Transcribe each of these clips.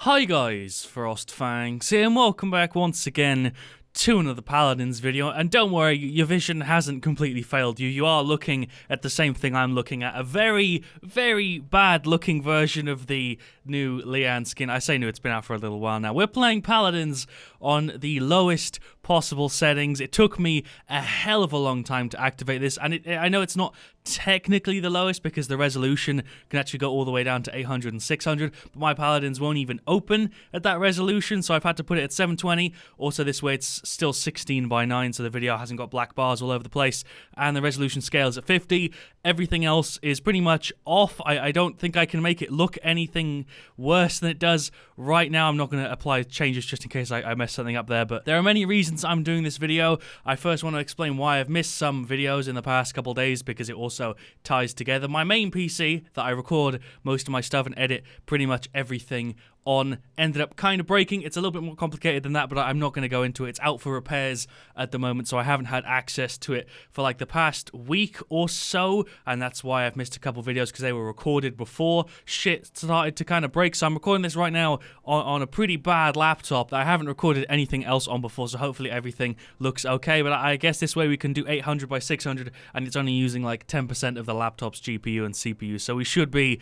Hi guys, FrostFangs here and welcome back once again to another Paladins video, and don't worry, your vision hasn't completely failed you. You are looking at the same thing I'm looking at, a very, very bad looking version of the new Leanne skin. I say new, it's been out for a little while now. We're playing Paladins on the lowest possible settings. It took me a hell of a long time to activate this, and I know it's not technically the lowest because the resolution can actually go all the way down to 800 and 600, but my Paladins won't even open at that resolution, so I've had to put it at 720. Also, this way it's still 16 by 9, so the video hasn't got black bars all over the place, and the resolution scale is at 50. Everything else is pretty much off. I don't think I can make it look anything worse than it does right now. I'm not going to apply changes just in case I mess something up there, but there are many reasons I'm doing this video. I first want to explain why I've missed some videos in the past couple days, because it also ties together. My main PC that I record most of my stuff and edit pretty much everything on ended up kind of breaking. It's a little bit more complicated than that, but I'm not going to go into it. It's out for repairs at the moment, so I haven't had access to it for like the past week or so, and that's why I've missed a couple videos, because they were recorded before shit started to kind of break. So I'm recording this right now on a pretty bad laptop that I haven't recorded anything else on before, so hopefully everything looks okay. But I guess this way we can do 800 by 600, and it's only using like 10% of the laptop's GPU and CPU, so we should be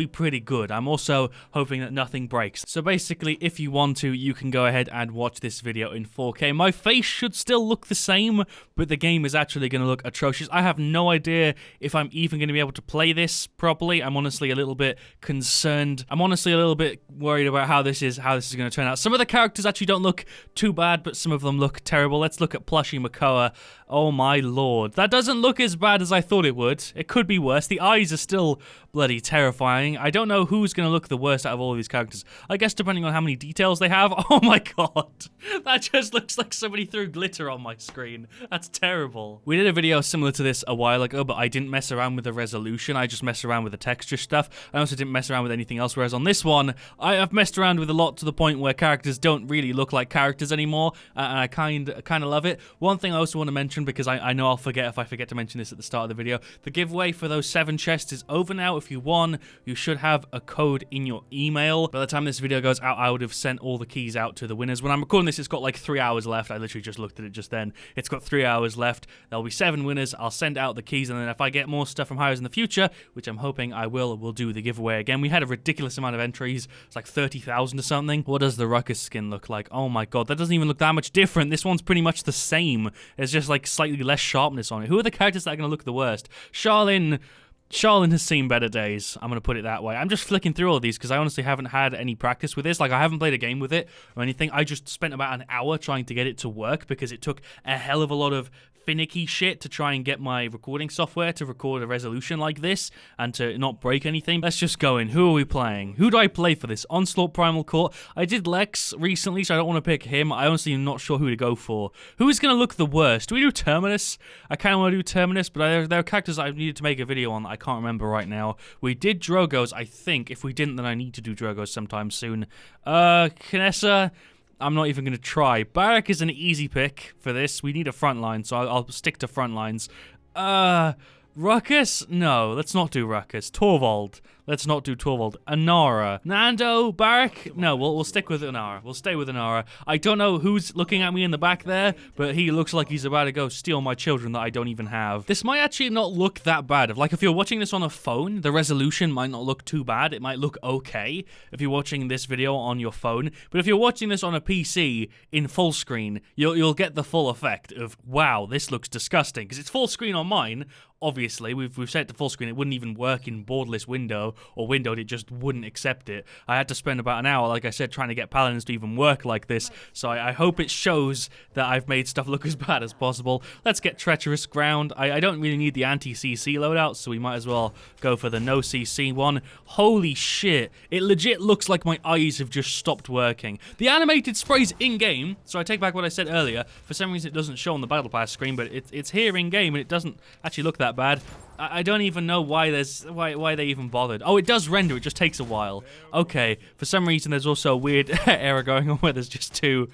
pretty good. I'm also hoping that nothing breaks. So basically, if you want to, you can go ahead and watch this video in 4K. My face should still look the same, but the game is actually going to look atrocious. I have no idea if I'm even going to be able to play this properly. I'm honestly a little bit concerned. I'm honestly a little bit worried about how this is going to turn out. Some of the characters actually don't look too bad, but some of them look terrible. Let's look at Plushy Makoa. Oh my lord. That doesn't look as bad as I thought it would. It could be worse. The eyes are still bloody terrifying. I don't know who's going to look the worst out of all of these characters. I guess depending on how many details they have. Oh my god. That just looks like somebody threw glitter on my screen. That's terrible. We did a video similar to this a while ago, but I didn't mess around with the resolution. I just messed around with the texture stuff. I also didn't mess around with anything else, whereas on this one, I have messed around with a lot to the point where characters don't really look like characters anymore, and I kind of love it. One thing I also want to mention, because I know I'll forget if I forget to mention this at the start of the video, the giveaway for those 7 chests is over now. If you won, you should have a code in your email. By the time this video goes out, I would have sent all the keys out to the winners. When I'm recording this, it's got like 3 hours left. I literally just looked at it just then. It's got 3 hours left. There'll be 7 winners. I'll send out the keys, and then if I get more stuff from Hi-Rez in the future, which I'm hoping I will, we'll do the giveaway again. We had a ridiculous amount of entries. It's like 30,000 or something. What does the Ruckus skin look like? Oh my god, that doesn't even look that much different. This one's pretty much the same. There's just like slightly less sharpness on it. Who are the characters that are going to look the worst? Charlene has seen better days. I'm going to put it that way. I'm just flicking through all of these because I honestly haven't had any practice with this. Like, I haven't played a game with it or anything. I just spent about an hour trying to get it to work because it took a hell of a lot of finicky shit to try and get my recording software to record a resolution like this and to not break anything. Let's just go in. Who are we playing? Who do I play for this? Onslaught Primal Court. I did Lex recently, so I don't want to pick him. I honestly am not sure who to go for. Who is going to look the worst? Do we do Terminus? I kind of want to do Terminus, but there are characters I needed to make a video on that I can't remember right now. We did Drogos, I think. If we didn't, then I need to do Drogos sometime soon. Kinessa, I'm not even going to try. Barak is an easy pick for this. We need a front line, so I'll stick to front lines. Ruckus? No, let's not do Ruckus. Torvald. Let's not do Torvald. Inara. Nando? Barak? No, we'll stick with Inara. We'll stay with Inara. I don't know who's looking at me in the back there, but he looks like he's about to go steal my children that I don't even have. This might actually not look that bad. If you're watching this on a phone, the resolution might not look too bad. It might look okay if you're watching this video on your phone. But if you're watching this on a PC in full screen, you'll get the full effect of, wow, this looks disgusting. Because it's full screen on mine. Obviously, we've set it to full screen. It wouldn't even work in borderless window or windowed. It just wouldn't accept it. I had to spend about an hour, like I said, trying to get Paladins to even work like this. So I hope it shows that I've made stuff look as bad as possible. Let's get Treacherous Ground. I don't really need the anti-CC loadout, so we might as well go for the no-CC one. Holy shit. It legit looks like my eyes have just stopped working. The animated spray's in-game, so I take back what I said earlier. For some reason, it doesn't show on the Battle Pass screen, but it's here in-game, and it doesn't actually look that bad. I don't even know why why they even bothered. Oh, it does render, it just takes a while. Okay, for some reason there's also a weird error going on where there's just two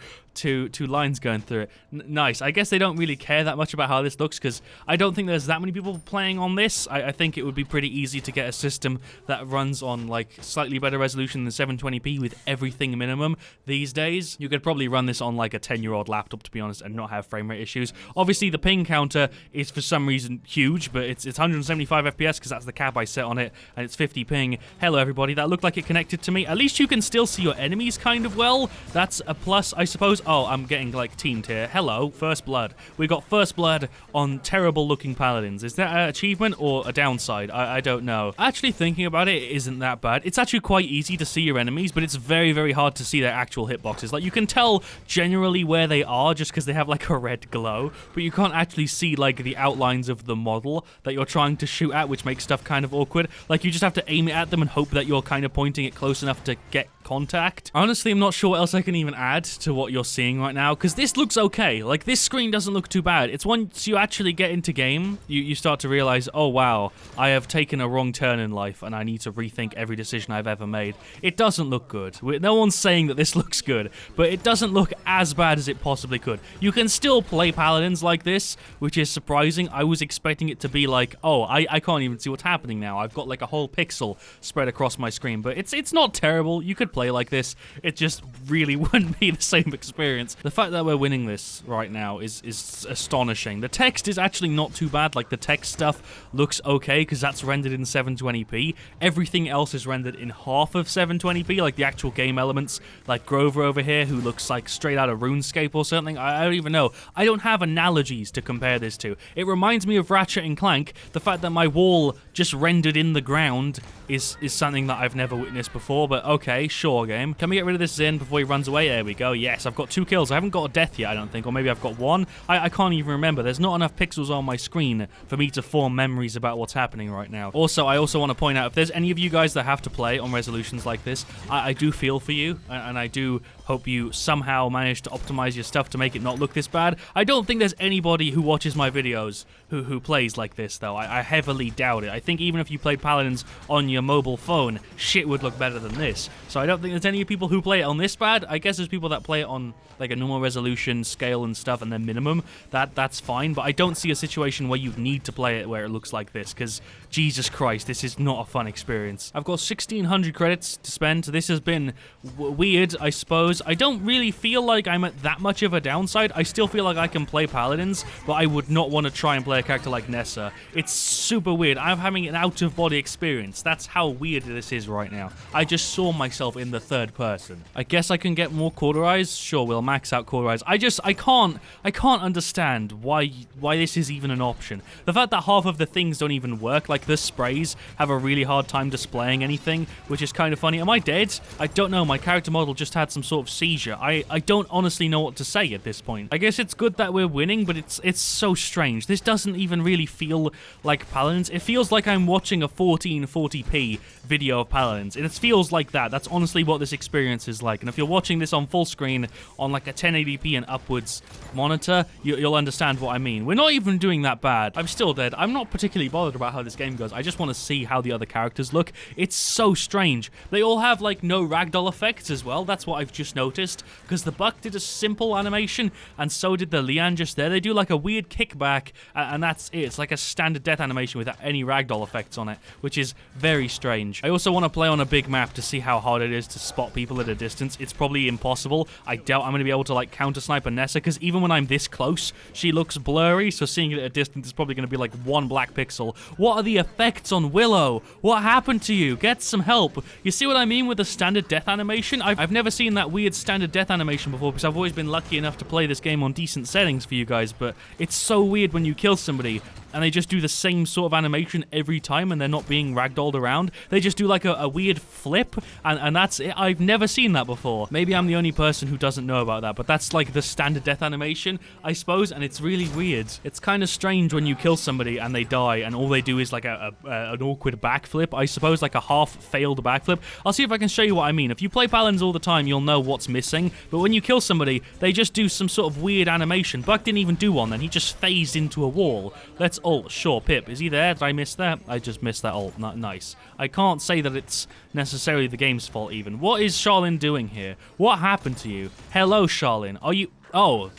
lines going through it. Nice. I guess they don't really care that much about how this looks because I don't think there's that many people playing on this. I think it would be pretty easy to get a system that runs on like slightly better resolution than 720p with everything minimum these days. You could probably run this on like a 10-year-old laptop, to be honest, and not have frame rate issues. Obviously the ping counter is for some reason huge, but it's 175 FPS because that's the cap I set on it, and it's 50 ping. Hello everybody, that looked like it connected to me. At least you can still see your enemies kind of well. That's a plus, I suppose. Oh, I'm getting like teamed here. Hello, first blood. We got first blood on terrible looking paladins. Is that an achievement or a downside? I don't know. Actually thinking about it, it isn't that bad. It's actually quite easy to see your enemies, but it's very, very hard to see their actual hitboxes. Like you can tell generally where they are just because they have like a red glow, but you can't actually see like the outlines of the model that you're trying to shoot at, which makes stuff kind of awkward. Like you just have to aim it at them and hope that you're kind of pointing it close enough to get contact. Honestly, I'm not sure what else I can even add to what you're seeing right now, because this looks okay. Like, this screen doesn't look too bad. It's once you actually get into game, you start to realize, oh wow, I have taken a wrong turn in life, and I need to rethink every decision I've ever made. It doesn't look good. No one's saying that this looks good, but it doesn't look as bad as it possibly could. You can still play Paladins like this, which is surprising. I was expecting it to be like, oh, I can't even see what's happening now. I've got like a whole pixel spread across my screen, but it's not terrible. You could play like this. It just really wouldn't be the same experience. The fact that we're winning this right now is astonishing. The text is actually not too bad. Like, the text stuff looks okay because that's rendered in 720p. Everything else is rendered in half of 720p, like the actual game elements, like Grover over here, who looks like straight out of RuneScape or something. I don't even know. I don't have analogies to compare this to. It reminds me of Ratchet and Clank. The fact that my wall just rendered in the ground is something that I've never witnessed before, but okay, sure, game. Can we get rid of this Zin before he runs away? There we go. Yes, I've got 2 kills. I haven't got a death yet, I don't think, or maybe I've got 1. I can't even remember. There's not enough pixels on my screen for me to form memories about what's happening right now. Also, I also want to point out, if there's any of you guys that have to play on resolutions like this, I do feel for you, and I do hope you somehow manage to optimize your stuff to make it not look this bad. I don't think there's anybody who watches my videos who plays like this, though. I heavily doubt it. I think even if you played Paladins on your mobile phone, shit would look better than this. So I don't think there's any people who play it on this bad. I guess there's people that play it on like a normal resolution, scale and stuff, and then minimum. That's fine, but I don't see a situation where you need to play it where it looks like this, because Jesus Christ, this is not a fun experience. I've got 1,600 credits to spend. This has been weird, I suppose. I don't really feel like I'm at that much of a downside. I still feel like I can play Paladins, but I would not want to try and play a character like Nessa. It's super weird. I'm having an out-of-body experience. That's how weird this is right now. I just saw myself in the third person. I guess I can get more cauterize. Sure, we'll max out cauterize. I can't understand why this is even an option. The fact that half of the things don't even work, like the sprays, have a really hard time displaying anything, which is kind of funny. Am I dead? I don't know. My character model just had some sort of seizure. I don't honestly know what to say at this point. I guess it's good that we're winning, but it's so strange. This doesn't even really feel like Paladins. It feels like I'm watching a 1440p video of Paladins. It feels like that. That's honestly what this experience is like. And if you're watching this on full screen on like a 1080p and upwards monitor, you'll understand what I mean. We're not even doing that bad. I'm still dead. I'm not particularly bothered about how this game goes. I just want to see how the other characters look. It's so strange. They all have like no ragdoll effects as well. That's what I've just noticed, because the Buck did a simple animation and so did the Lian just there. They do like a weird kickback and that's it. It's like a standard death animation without any ragdoll effects on it, which is very strange. I also want to play on a big map to see how hard it is to spot people at a distance. It's probably impossible. I doubt I'm going to be able to like counter snipe Nessa, because even when I'm this close, she looks blurry, so seeing it at a distance is probably going to be like 1 black pixel. What are the effects on Willow? What happened to you? Get some help. You see what I mean with the standard death animation? I've never seen that weird standard death animation before, because I've always been lucky enough to play this game on decent settings for you guys, but it's so weird when you kill somebody and they just do the same sort of animation every time and they're not being ragdolled around. They just do like a weird flip and that's it. I've never seen that before. Maybe I'm the only person who doesn't know about that, but that's like the standard death animation, I suppose, and it's really weird. It's kind of strange when you kill somebody and they die and all they do is like an awkward backflip, I suppose, like a half-failed backflip. I'll see if I can show you what I mean. If you play Paladins all the time, you'll know what's missing, but when you kill somebody, they just do some sort of weird animation. Buck didn't even do one then. He just phased into a wall. Let's ult. Sure, Pip. Is he there? Did I miss that? I just missed that ult. Nice. I can't say that it's necessarily the game's fault even. What is Charlene doing here? What happened to you? Hello, Charlene. Are you... Oh.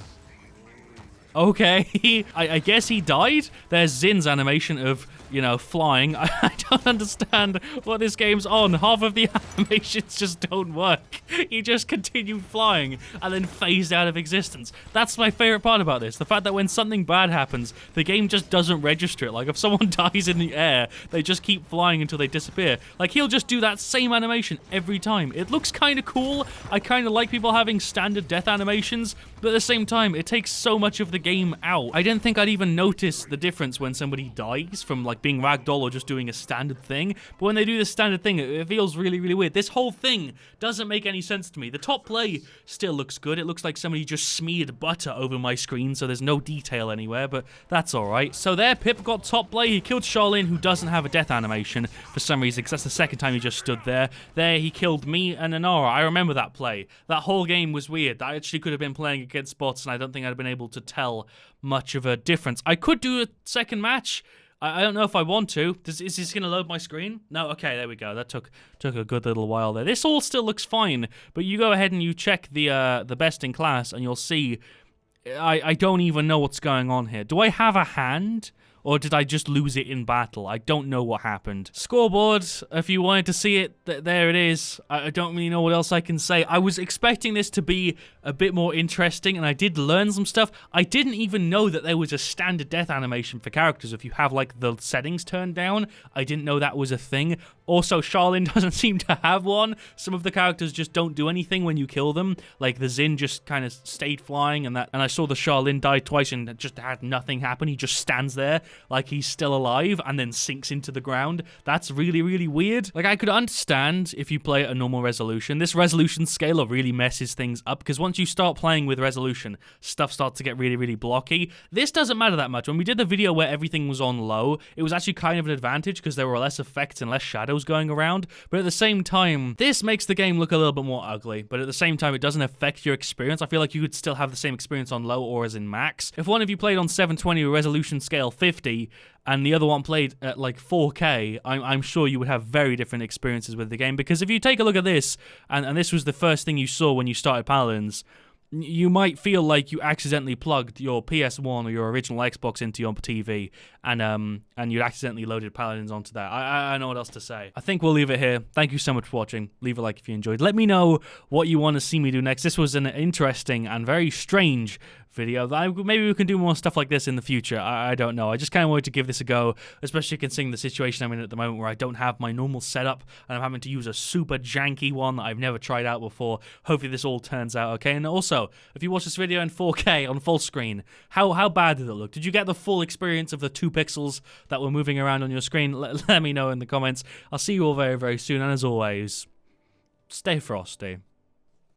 Okay. I guess he died? There's Zin's animation of, you know, flying. I don't understand what this game's on. Half of the animations just don't work. He just continued flying and then phased out of existence. That's my favorite part about this. The fact that when something bad happens, the game just doesn't register it. Like, if someone dies in the air, they just keep flying until they disappear. Like, he'll just do that same animation every time. It looks kind of cool. I kind of like people having standard death animations, but at the same time, it takes so much of the game out. I didn't think I'd even notice the difference when somebody dies from, like, being ragdoll or just doing a standard thing. But when they do the standard thing, it feels really, really weird. This whole thing doesn't make any sense to me. The top play still looks good. It looks like somebody just smeared butter over my screen, so there's no detail anywhere, but that's alright. So there, Pip got top play. He killed Charlene, who doesn't have a death animation for some reason, because that's the second time he just stood there. There, he killed me and Inara. I remember that play. That whole game was weird. I actually could have been playing against bots, and I don't think I'd have been able to tell much of a difference. I could do a second match. I don't know if I want to. Is this going to load my screen? No? Okay, there we go. That took a good little while there. This all still looks fine, but you go ahead and you check the best in class, and you'll see I don't even know what's going on here. Do I have a hand? Or did I just lose it in battle? I don't know what happened. Scoreboard, if you wanted to see it, there it is. I don't really know what else I can say. I was expecting this to be a bit more interesting, and I did learn some stuff. I didn't even know that there was a standard death animation for characters if you have, like, the settings turned down. I didn't know that was a thing. Also, Charlene doesn't seem to have one. Some of the characters just don't do anything when you kill them. Like, the Zin just kind of stayed flying, and I saw the Charlene die twice and just had nothing happen. He just stands there like he's still alive and then sinks into the ground. That's really, really weird. Like, I could understand if you play at a normal resolution. This resolution scaler really messes things up, because once you start playing with resolution, stuff starts to get really, really blocky. This doesn't matter that much. When we did the video where everything was on low, it was actually kind of an advantage because there were less effects and less shadows going around. But at the same time, this makes the game look a little bit more ugly. But at the same time, it doesn't affect your experience. I feel like you could still have the same experience on low or as in max. If one of you played on 720 with resolution scale 50, and the other one played at like 4K, I'm sure you would have very different experiences with the game. Because if you take a look at this, and this was the first thing you saw when you started Paladins, you might feel like you accidentally plugged your PS1 or your original Xbox into your TV, and you accidentally loaded Paladins onto that. I don't know what else to say. I think we'll leave it here. Thank you so much for watching. Leave a like if you enjoyed. Let me know what you want to see me do next. This was an interesting and very strange video. Maybe we can do more stuff like this in the future. I don't know. I just kind of wanted to give this a go, especially considering the situation I'm in at the moment where I don't have my normal setup and I'm having to use a super janky one that I've never tried out before. Hopefully this all turns out okay. And also, if you watch this video in 4K on full screen, how bad did it look? Did you get the full experience of the 2 pixels that were moving around on your screen? Let me know in the comments. I'll see you all very, very soon. And as always, stay frosty.